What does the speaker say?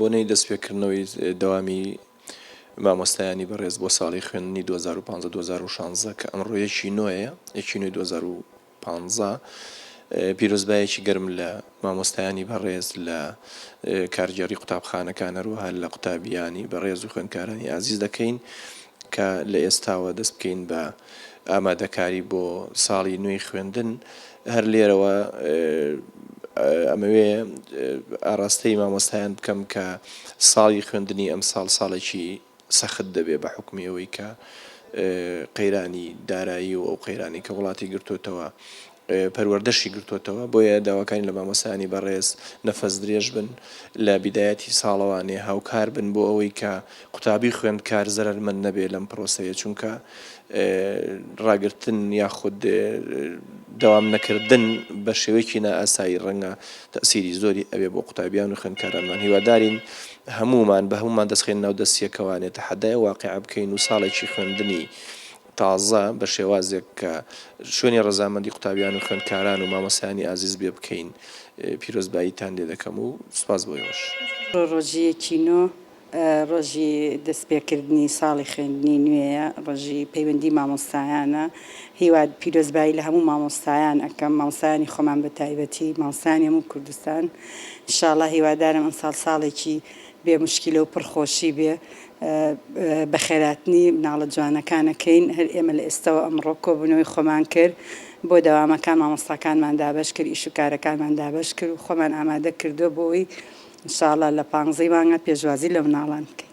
بۆنەی دەستپێکردنەوەی دەوامی مامۆستایانی بەڕێز بۆ ساڵی خوێندنی 2015-2016 کە ئەمڕۆ یەکی نوێیە یەکی نوێی 2015 پیرۆزبایەکی گەرم لە مامۆستایانی بەڕێز لە کارگێڕی قوتابخانەکان هەروەها لە قوتابیانی بەڕێز و خوێندکارانی ئازیز دەکەین کە لە ئێستاوە دەست بکەین بە ئامادەکاری بۆ ساڵی نوێی خوێندن. هەر لێرەوە ئەمەوێ ئاراستەی مامۆستایان بکەم کە ساڵی خوێندنی ئەم ساڵێکی سەخت دەبێ بە حکمی ئەوەی کە قەیرانی دارایی و ئەو قەیرانی کە وڵاتی گرتووەتەوە پەروەردەشی گرتووەتەوە بۆیە داواکانی لە مامۆستایانی بەڕێز نەفەس درێژ بن لە بیدایەتی ساڵەوانێ هاوکار بن بۆ ئەوەی کە قوتابی خوێندکار زەرمەند نەبێ لەم پرۆسەیە چونکە ڕاگرتن یاخود دەوام نەکردن بە شێوەیەکی نائاسایی ڕەنگە تەسیری زۆری ئەوێ بۆ قوتابیان و خوێندکارانمان هیوادارین هەمومان بە هەمومان دەستخێن ناو دەستیەکەوانێت تەحەدای واقعە بکەین و ساڵێکی خوێندنی تازە بە شێوازێک کە شوێنی ڕەزامەندی قوتابیان و خوێندکاران و مامۆستایانی ئازیز بێ بکەین. پیرۆزباییتان لێ دەکەم و سوپاس بۆیەوەش. ڕۆژیەکی نۆ ڕۆژی دەستپێکردنی ساڵی خوێندنی نوێیە، ڕۆژی پەیوەندی مامۆستایانە. هیواد پیرۆزبایی لە هەموو مامۆستایان ئەەکەم، مامۆستایانی خۆمان بە تایبەتی، مامۆستایانی هەموو کوردستان. ئینشاڵڵا هیوادارم ئەم ساڵێکی بێ موشکیلە و پڕخۆشی بێ، بە خێراتنی مناڵە جوانەکانەکەین. هەر ئێمە لە ئێستاوە ئەمڕۆ کۆبوونەوەی خۆمان کرد بۆ دەوامەکان مامۆستاکانمان دابەش کرد، ئیش و کارەکانمان دابەش کرد و خۆمان ئامادە کردو بۆی ئینشاڵڵا لە 15 مانگە پێشوازی لە مناڵان بکەین.